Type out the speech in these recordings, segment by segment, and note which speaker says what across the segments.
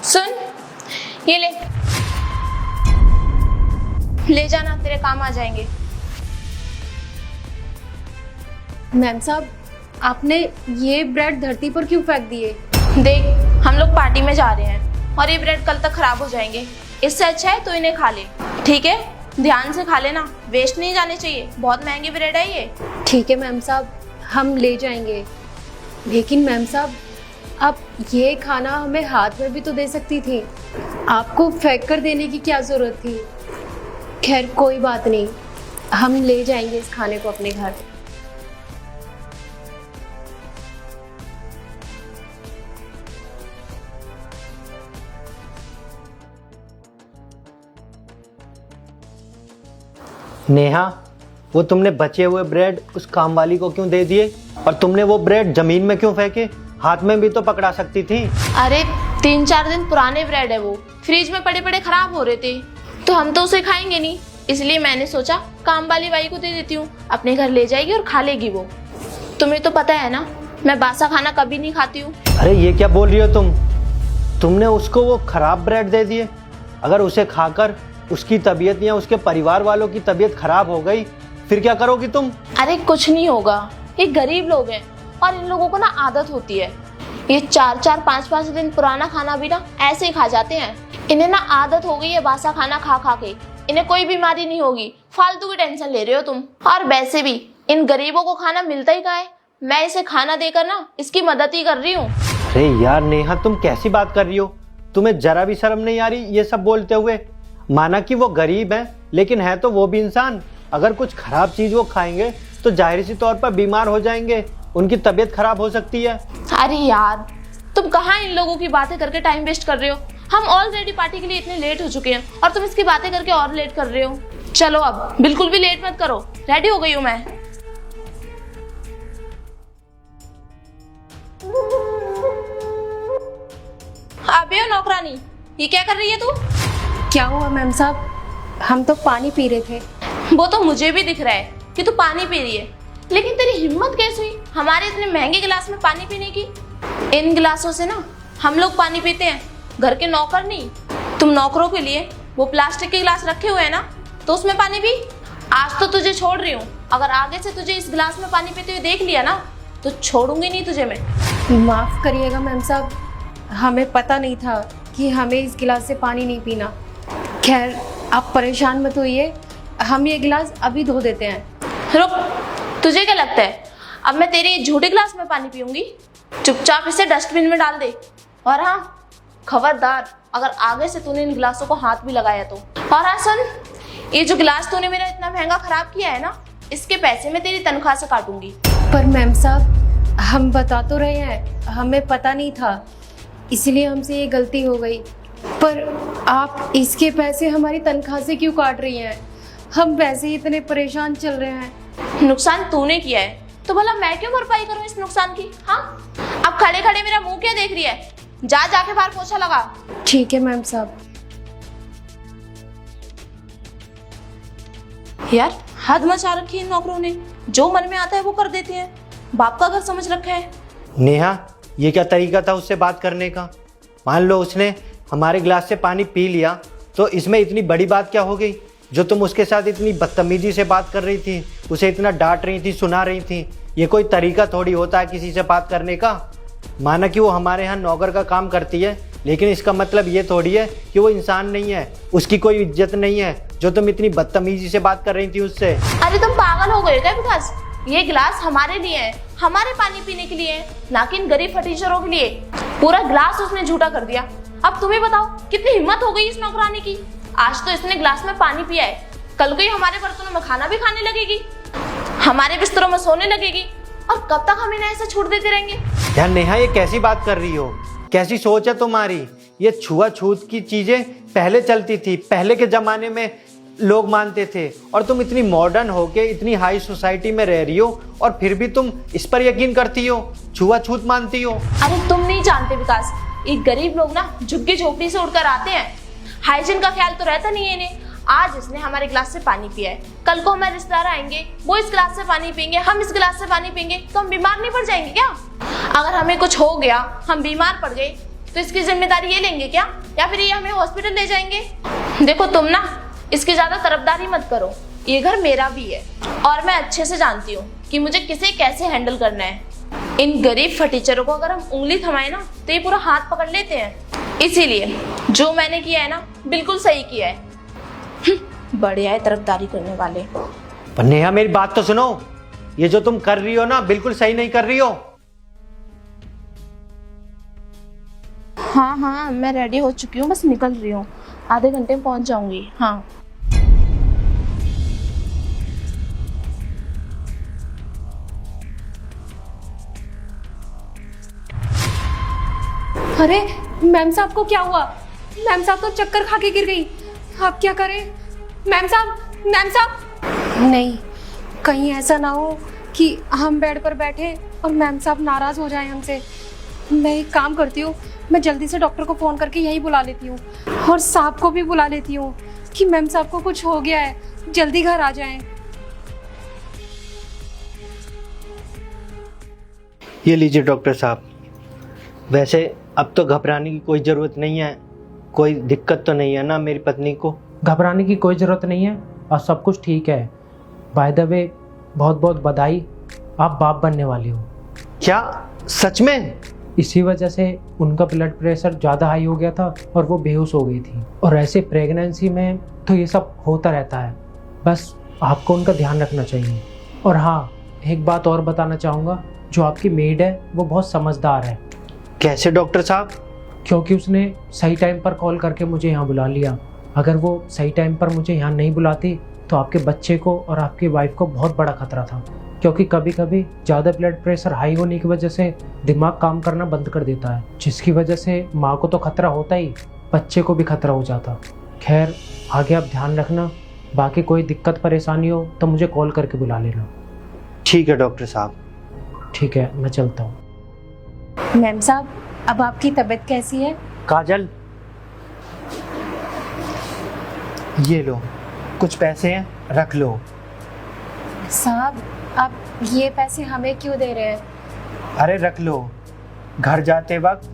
Speaker 1: सुन, ये ले जाना, तेरे काम आ जाएंगे।
Speaker 2: मैम साहब, आपने ये ब्रेड धरती पर क्यों फेंक दिए?
Speaker 1: देख, हम लोग पार्टी में जा रहे हैं और ये ब्रेड कल तक खराब हो जाएंगे। इससे अच्छा है तू इन्हें खा ले, ठीक है? ध्यान से खा लेना, वेस्ट नहीं जाने चाहिए। बहुत महंगी ब्रेड है ये।
Speaker 2: ठीक है मैम साहब, हम ले जाएंगे। लेकिन मैम साहब, आप ये खाना हमें हाथ में भी तो दे सकती थी। आपको फेंक कर देने की क्या ज़रूरत थी? खैर कोई बात नहीं, हम ले जाएंगे इस खाने को अपने घर।
Speaker 3: नेहा, वो तुमने बचे हुए ब्रेड उस काम वाली को क्यों दे दिए? और तुमने वो ब्रेड जमीन में क्यों फेंके? हाथ में भी तो पकड़ा सकती थी।
Speaker 1: अरे 3-4 दिन पुराने ब्रेड है, वो फ्रिज में पड़े पड़े खराब हो रहे थे, तो हम तो उसे खाएंगे नहीं। इसलिए मैंने सोचा काम वाली बाई को दे देती हूँ, अपने घर ले जाएगी और खा लेगी वो। तुम्हें तो पता है ना, मैं बासा खाना कभी नहीं खाती हूँ।
Speaker 3: अरे ये क्या बोल रही हो तुम? तुमने उसको वो खराब ब्रेड दे दिए। अगर उसे खाकर उसकी तबीयत या उसके परिवार वालों की तबीयत खराब हो गई, फिर क्या करोगी तुम?
Speaker 1: अरे कुछ नहीं होगा, ये गरीब लोग हैं और इन लोगों को ना आदत होती है। ये 4-4, 5-5 दिन पुराना खाना भी ना ऐसे ही खा जाते हैं। इन्हें ना आदत हो गई है बासा खाना खा खा के। इन्हें कोई बीमारी नहीं होगी, फालतू की टेंशन ले रहे हो तुम। और वैसे भी इन गरीबों को खाना मिलता ही कहाँ है? मैं इसे खाना देकर ना इसकी मदद ही कर रही हूँ।
Speaker 3: अरे यार नेहा, तुम कैसी बात कर रही हो? तुम्हें जरा भी शर्म नहीं आ रही ये सब बोलते हुए? माना कि वो गरीब है, लेकिन है तो वो भी इंसान। अगर कुछ खराब चीज वो खाएंगे तो जाहिर सी तौर पर बीमार हो जाएंगे, उनकी तबीयत खराब हो सकती है।
Speaker 1: अरे यार, तुम कहाँ इन लोगों की बातें करके टाइम वेस्ट कर रहे हो? हम ऑलरेडी पार्टी के लिए इतने लेट हो चुके हैं और तुम इसकी बातें करके और लेट कर रहे हो। चलो अब बिल्कुल भी लेट मत करो, रेडी हो गई हूँ मैं। अबे ओ नौकरानी, ये क्या कर रही है तू?
Speaker 2: क्या हुआ मैम साहब? हम तो पानी पी रहे थे।
Speaker 1: वो तो मुझे भी दिख रहा है कि तू पानी पी रही है, लेकिन तेरी हिम्मत कैसे हुई हमारे इतने महंगे गिलास में पानी पीने की? इन गिलासों से ना हम लोग पानी पीते हैं, घर के नौकर नहीं। तुम नौकरों के लिए वो प्लास्टिक के गिलास रखे हुए हैं ना, तो उसमें पानी पी। आज तो तुझे छोड़ रही हूँ, अगर आगे से तुझे इस गिलास में पानी पीते हुए देख लिया ना, तो छोड़ूंगी नहीं तुझे मैं।
Speaker 2: माफ़ करिएगा मैम साहब, हमें पता नहीं था कि हमें इस गिलास से पानी नहीं पीना। खैर आप परेशान मत होइए, हम ये गिलास अभी धो देते हैं।
Speaker 1: रुक, तुझे क्या लगता है अब मैं तेरे झूठे गिलास में पानी पीऊंगी? चुपचाप इसे डस्टबिन में डाल दे। और हाँ, खबरदार अगर आगे से तूने इन गिलासों को हाथ भी लगाया तो। और हाँ सुन, ये जो गिलास तूने मेरा इतना महंगा खराब किया है ना, इसके पैसे मैं तेरी तनख्वाह से काटूंगी।
Speaker 2: पर मैम साहब, हम बता तो रहे हैं, हमें पता नहीं था, इसलिए हमसे ये गलती हो गई। पर आप इसके पैसे हमारी तनख्वाह से क्यों काट रही हैं? हम वैसे ही इतने परेशान चल रहे हैं।
Speaker 1: नुकसान तूने किया है तो भला मैं क्यों भरपाई करूं इस नुकसान की? हाँ, अब खड़े खड़े मेरा मुंह क्या देख रही है? जाके बाहर पोछा लगा।
Speaker 2: ठीक है मैम साहब।
Speaker 1: यार हद मचा रखी है इन नौकरों ने, जो मन में आता है वो कर देते हैं। बाप का घर समझ रखा है।
Speaker 3: नेहा, ये क्या तरीका था उससे बात करने का? मान लो उसने हमारे गिलास से पानी पी लिया, तो इसमें इतनी बड़ी बात क्या हो गई? जो तुम उसके साथ इतनी बदतमीजी से बात कर रही थी, उसे इतना डांट रही थी, सुना रही थी, ये कोई तरीका थोड़ी होता है किसी से बात करने का। माना कि वो हमारे यहाँ नौकर का काम करती है, लेकिन इसका मतलब ये थोड़ी है कि वो इंसान नहीं है, उसकी कोई इज्जत नहीं है, जो तुम इतनी बदतमीजी से बात कर रही थी उससे।
Speaker 1: अरे तुम पागल हो गए क्या विकास? ये गिलास हमारे लिए है, हमारे पानी पीने के लिए है, ना कि इन गरीब फटीचरों के लिए। पूरा गिलास उसने झूठा कर दिया। अब तुम्हें बताओ कितनी हिम्मत हो गई इस नौकरानी की। आज तो इसने गिलास में पानी पिया है, कल को ही हमारे बर्तनों में खाना भी खाने लगेगी, हमारे बिस्तरों में सोने लगेगी, और कब तक हम इन्हें ऐसे छूट देते रहेंगे?
Speaker 3: यार नेहा, ये कैसी बात कर रही हो? कैसी सोच है तुम्हारी? ये छुआछूत की चीजें पहले चलती थी, पहले के जमाने में लोग मानते थे, और तुम इतनी मॉडर्न होके इतनी हाई सोसाइटी में रह रही हो और फिर भी तुम इस पर यकीन करती हो, छुआछूत मानती हो।
Speaker 1: अरे तुम नहीं जानते विकास, ये गरीब लोग ना झुग्गी झोपड़ी से उठकर आते हैं, हाइजीन का ख्याल तो रहता नहीं है इन्हें। आज इसने हमारे गिलास से पानी पिया है, कल को हमारे रिश्तेदार आएंगे, वो इस गिलास से पानी पियेंगे, हम इस गिलास से पानी पियेंगे, तो हम बीमार नहीं पड़ जाएंगे क्या? अगर हमें कुछ हो गया, हम बीमार पड़ गए, तो तो इसकी जिम्मेदारी ये लेंगे क्या, या फिर ये हमें हॉस्पिटल ले जाएंगे? देखो तुम ना इसकी ज्यादा तरफदारी मत करो, ये घर मेरा भी है और मैं अच्छे से जानती हूँ कि मुझे किसे कैसे हैंडल करना है। इन गरीब फटीचरों को अगर हम उंगली थमाए ना तो ये पूरा हाथ पकड़ लेते हैं। इसीलिए जो मैंने किया है ना बिल्कुल सही किया है। बड़े आए तरफदारी करने वाले।
Speaker 3: पर नेहा मेरी बात तो सुनो, ये जो तुम कर रही हो ना बिल्कुल सही नहीं कर रही हो।
Speaker 1: हाँ मैं रेडी हो चुकी हूँ, बस निकल रही हूँ, आधे घंटे में पहुंच जाऊंगी। हाँ
Speaker 2: अरे मैम साहब को क्या हुआ? मैम साहब तो चक्कर खा के गिर गई। अब क्या करें? मैम साहब, मैम साहब। नहीं, कहीं ऐसा ना हो कि हम बेड पर बैठे और मैम साहब नाराज हो जाएं हमसे। मैं एक काम करती हूँ, मैं जल्दी से डॉक्टर को फ़ोन करके यही बुला लेती हूँ और साहब को भी बुला लेती हूँ कि मैम साहब को कुछ हो गया है, जल्दी घर आ जाएं।
Speaker 3: ये लीजिए डॉक्टर साहब, वैसे अब तो घबराने की कोई ज़रूरत नहीं है, कोई दिक्कत तो नहीं है ना मेरी पत्नी को?
Speaker 4: घबराने की कोई ज़रूरत नहीं है और सब कुछ ठीक है। बाय द वे बहुत बहुत बधाई, आप बाप बनने वाली हो।
Speaker 3: क्या सच में?
Speaker 4: इसी वजह से उनका ब्लड प्रेशर ज़्यादा हाई हो गया था और वो बेहोश हो गई थी। और ऐसे प्रेगनेंसी में तो ये सब होता रहता है, बस आपको उनका ध्यान रखना चाहिए। और हाँ, एक बात और बताना चाहूँगा, जो आपकी मेड है वो बहुत समझदार है।
Speaker 3: कैसे डॉक्टर साहब?
Speaker 4: क्योंकि उसने सही टाइम पर कॉल करके मुझे यहाँ बुला लिया। अगर वो सही टाइम पर मुझे यहाँ नहीं बुलाती तो आपके बच्चे को और आपकी वाइफ को बहुत बड़ा खतरा था। क्योंकि कभी कभी ज़्यादा ब्लड प्रेशर हाई होने की वजह से दिमाग काम करना बंद कर देता है, जिसकी वजह से माँ को तो खतरा होता ही, बच्चे को भी खतरा हो जाता। खैर, आगे आप ध्यान रखना, बाकी कोई दिक्कत परेशानी हो तो मुझे कॉल करके बुला लेना।
Speaker 3: ठीक है डॉक्टर साहब।
Speaker 4: ठीक है, मैं चलता हूँ।
Speaker 2: मैम साहब, अब आपकी तबीयत कैसी है?
Speaker 3: काजल, ये लो, कुछ पैसे हैं, रख लो।
Speaker 2: साहब, आप ये पैसे हमें क्यों दे रहे हैं?
Speaker 3: अरे रख लो, घर जाते वक्त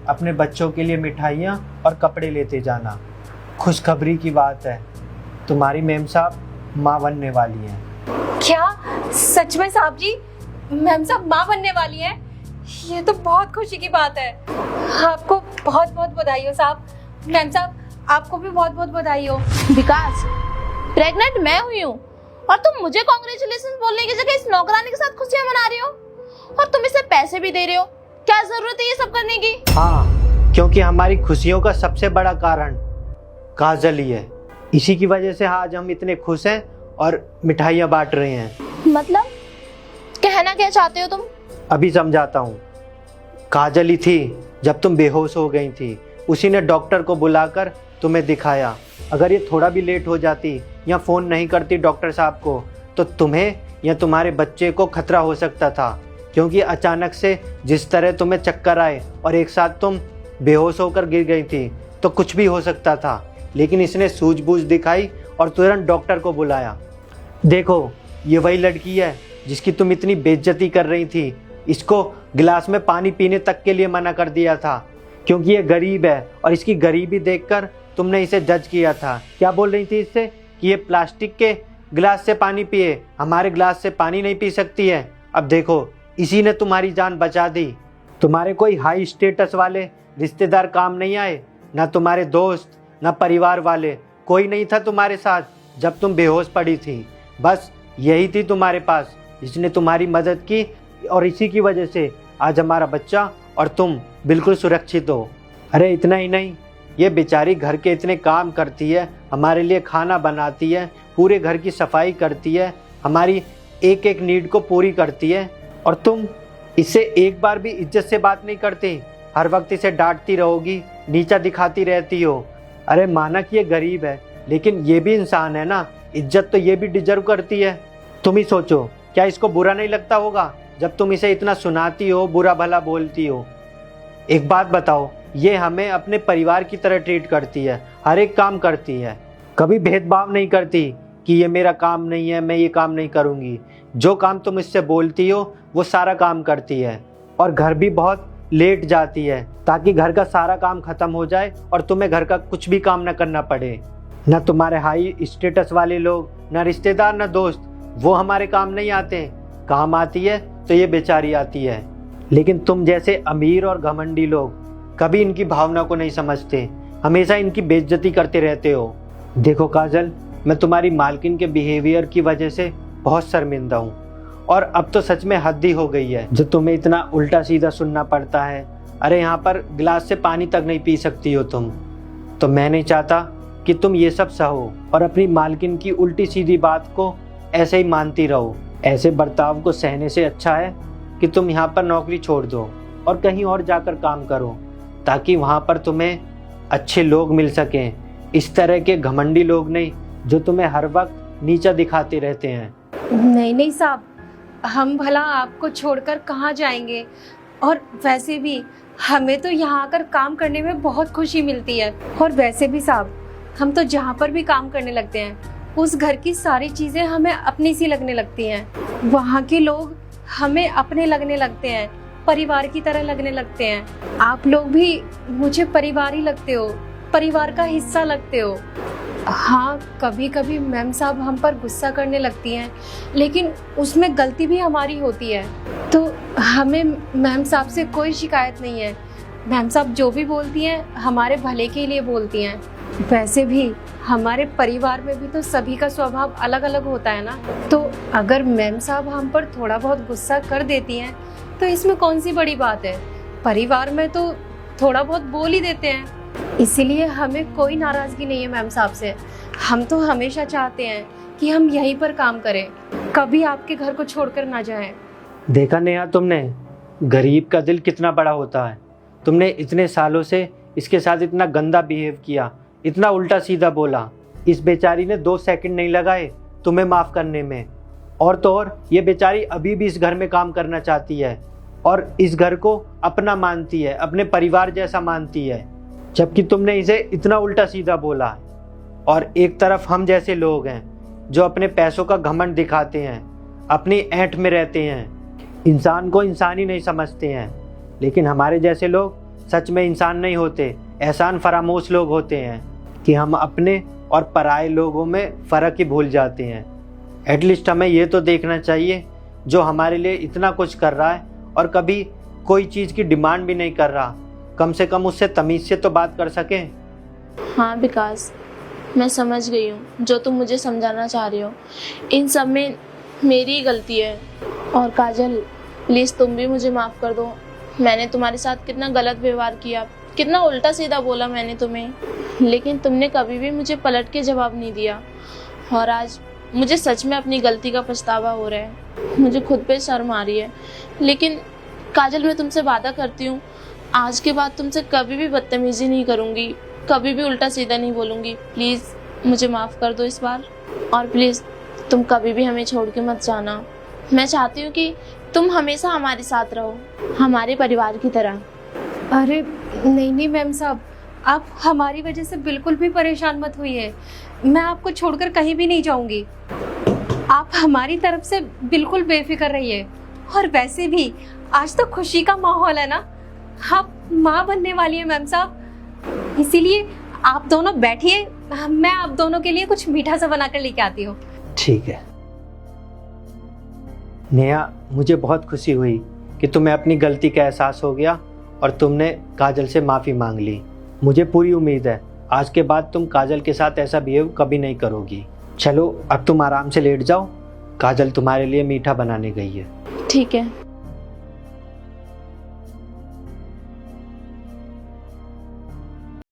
Speaker 3: अपने बच्चों के लिए मिठाइयाँ और कपड़े लेते जाना। खुशखबरी की बात है, तुम्हारी मैम साहब माँ बनने वाली हैं।
Speaker 2: क्या सच में साहब जी? मैम साहब माँ बनने वाली हैं? ये तो बहुत खुशी की बात है। आपको बहुत बहुत बधाई हो साहब। मैम साहब, आपको भी बहुत बहुत बधाई हो।
Speaker 1: विकास, प्रेग्नेंट मैं हुई हूँ और तुम मुझे कॉन्ग्रेचुलेशन बोलने की जगह इस नौकरानी के साथ खुशियां मना रही हो, और तुम इसे पैसे भी दे रहे हो। क्या जरूरत है ये सब करने की?
Speaker 3: हाँ, क्योंकि हमारी खुशियों का सबसे बड़ा कारण काजल ही है। इसी की वजह से आज हम इतने खुश हैं और मिठाइयाँ बांट रहे हैं।
Speaker 1: मतलब कहना क्या चाहते हो तुम?
Speaker 3: अभी समझाता हूँ। काजल ही थी जब तुम बेहोश हो गई थी, उसी ने डॉक्टर को बुलाकर तुम्हें दिखाया। अगर ये थोड़ा भी लेट हो जाती या फ़ोन नहीं करती डॉक्टर साहब को तो तुम्हें या तुम्हारे बच्चे को खतरा हो सकता था, क्योंकि अचानक से जिस तरह तुम्हें चक्कर आए और एक साथ तुम बेहोश होकर गिर गई थी तो कुछ भी हो सकता था। लेकिन इसने सूझबूझ दिखाई और तुरंत डॉक्टर को बुलाया। देखो, ये वही लड़की है जिसकी तुम इतनी बेइज्जती कर रही थी। इसको गिलास में पानी पीने तक के लिए मना कर दिया था, क्योंकि ये गरीब है और इसकी गरीबी देखकर तुमने इसे जज किया था। क्या बोल रही थी इससे कि ये प्लास्टिक के गिलास से पानी पिए, हमारे गिलास से पानी नहीं पी सकती है। अब देखो, इसी ने तुम्हारी जान बचा दी। तुम्हारे कोई हाई स्टेटस वाले रिश्तेदार काम नहीं आए, ना तुम्हारे दोस्त, ना परिवार वाले, कोई नहीं था तुम्हारे साथ जब तुम बेहोश पड़ी थी। बस यही थी तुम्हारे पास, इसने तुम्हारी मदद की और इसी की वजह से आज हमारा बच्चा और तुम बिल्कुल सुरक्षित हो। अरे इतना ही नहीं, ये बेचारी घर के इतने काम करती है, हमारे लिए खाना बनाती है, पूरे घर की सफाई करती है, हमारी एक एक नीड को पूरी करती है, और तुम इससे एक बार भी इज्जत से बात नहीं करती। हर वक्त इसे डांटती रहोगी, नीचा दिखाती रहती हो। अरे माना कि ये गरीब है, लेकिन ये भी इंसान है ना, इज्जत तो ये भी डिजर्व करती है। तुम ही सोचो, क्या इसको बुरा नहीं लगता होगा जब तुम इसे इतना सुनाती हो, बुरा भला बोलती हो? एक बात बताओ, ये हमें अपने परिवार की तरह ट्रीट करती है, हर एक काम करती है, कभी भेदभाव नहीं करती कि ये मेरा काम नहीं है, मैं ये काम नहीं करूँगी। जो काम तुम इससे बोलती हो वो सारा काम करती है, और घर भी बहुत लेट जाती है ताकि घर का सारा काम खत्म हो जाए और तुम्हें घर का कुछ भी काम न करना पड़े। न तुम्हारे हाई स्टेटस वाले लोग, न रिश्तेदार, न दोस्त, वो हमारे काम नहीं आते। काम आती है तो ये बेचारी आती है। लेकिन तुम जैसे अमीर और घमंडी लोग कभी इनकी भावना को नहीं समझते, हमेशा इनकी बेइज्जती करते रहते हो। देखो काजल, मैं तुम्हारी मालकिन के बिहेवियर की वजह से बहुत शर्मिंदा हूँ और अब तो सच में हद ही हो गई है जो तुम्हें इतना उल्टा सीधा सुनना पड़ता है। अरे यहाँ पर गिलास से पानी तक नहीं पी सकती हो तुम। तो मैं नहीं चाहता कि तुम ये सब सहो और अपनी मालकिन की उल्टी सीधी बात को ऐसे ही मानती रहो। ऐसे बर्ताव को सहने से अच्छा है कि तुम यहाँ पर नौकरी छोड़ दो और कहीं और जाकर काम करो, ताकि वहाँ पर तुम्हें अच्छे लोग मिल सकें, इस तरह के घमंडी लोग नहीं जो तुम्हें हर वक्त नीचा दिखाते रहते हैं।
Speaker 2: नहीं नहीं साहब, हम भला आपको छोड़कर कहाँ जाएंगे, और वैसे भी हमें तो यहाँ आकर काम करने में बहुत खुशी मिलती है। और वैसे भी साहब, हम तो जहाँ पर भी काम करने लगते हैं उस घर की सारी चीज़ें हमें अपनी सी लगने लगती हैं। वहाँ के लोग हमें अपने लगने लगते हैं, परिवार की तरह लगने लगते हैं। आप लोग भी मुझे परिवार ही लगते हो, परिवार का हिस्सा लगते हो। हाँ, कभी कभी मैम साहब हम पर गुस्सा करने लगती हैं, लेकिन उसमें गलती भी हमारी होती है, तो हमें मैम साहब से कोई शिकायत नहीं है। मैम साहब जो भी बोलती हैं हमारे भले के लिए बोलती हैं। वैसे भी हमारे परिवार में भी तो सभी का स्वभाव अलग अलग होता है ना, तो अगर मैम साहब हम पर थोड़ा बहुत गुस्सा कर देती हैं तो इसमें कौन सी बड़ी बात है। परिवार में तो थोड़ा बहुत बोल ही देते हैं, इसीलिए हमें कोई नाराज़गी नहीं है मैम साहब से। हम तो हमेशा चाहते हैं कि हम यहीं पर काम करें, कभी आपके घर को छोड़कर ना जाएं।
Speaker 3: देखा नेहा, तुमने गरीब का दिल कितना बड़ा होता है। तुमने इतने सालों से इसके साथ इतना गंदा बिहेव किया, इतना उल्टा सीधा बोला। इस बेचारी ने 2 सेकंड नहीं लगाए तुम्हें माफ़ करने में। और तो और ये बेचारी अभी भी इस घर में काम करना चाहती है और इस घर को अपना मानती है, अपने परिवार जैसा मानती है, जबकि तुमने इसे इतना उल्टा सीधा बोला है। और एक तरफ हम जैसे लोग हैं जो अपने पैसों का घमंड दिखाते हैं, अपनी ऐंठ में रहते हैं, इंसान को इंसान ही नहीं समझते हैं। लेकिन हमारे जैसे लोग सच में इंसान नहीं होते, एहसान फरामोश लोग होते हैं कि हम अपने और पराये लोगों में फ़र्क ही भूल जाते हैं। एटलीस्ट हमें ये तो देखना चाहिए जो हमारे लिए इतना कुछ कर रहा है और कभी कोई चीज़ की डिमांड भी नहीं कर रहा, कम से कम उससे तमीज़ से तो बात कर सकें।
Speaker 1: हाँ विकास, मैं समझ गई हूँ जो तुम मुझे समझाना चाह रहे हो। इन सब में मेरी गलती है। और काजल, प्लीज़ तुम भी मुझे माफ़ कर दो। मैंने तुम्हारे साथ कितना गलत व्यवहार किया, कितना उल्टा सीधा बोला मैंने तुम्हें, लेकिन तुमने कभी भी मुझे पलट के जवाब नहीं दिया। और आज मुझे सच में अपनी गलती का पछतावा हो रहा है, मुझे खुद पे शर्म आ रही है। लेकिन काजल, मैं तुमसे वादा करती हूँ आज के बाद तुमसे कभी भी बदतमीज़ी नहीं करूँगी, कभी भी उल्टा सीधा नहीं बोलूँगी। प्लीज़ मुझे माफ़ कर दो इस बार। और प्लीज़ तुम कभी भी हमें छोड़ के मत जाना। मैं चाहती हूँ कि तुम हमेशा हमारे साथ रहो, हमारे परिवार की तरह।
Speaker 2: अरे नहीं नहीं मैम साहब, आप हमारी वजह से बिल्कुल भी परेशान मत होइए। मैं आपको छोड़कर कहीं भी नहीं जाऊंगी। आप हमारी तरफ से बिल्कुल बेफिक्र रहिए। और वैसे भी आज तो खुशी का माहौल है ना, आप माँ बनने वाली है मैम साहब, इसीलिए आप दोनों बैठिए, मैं आप दोनों के लिए कुछ मीठा सा बना कर लेके आती हूँ।
Speaker 3: ठीक है नेहा, मुझे बहुत खुशी हुई कि तुम्हें अपनी गलती का एहसास हो गया और तुमने काजल से माफ़ी मांग ली। मुझे पूरी उम्मीद है आज के बाद तुम काजल के साथ ऐसा बिहेव कभी नहीं करोगी। चलो अब तुम आराम से लेट जाओ, काजल तुम्हारे लिए मीठा बनाने गई है।
Speaker 1: ठीक है।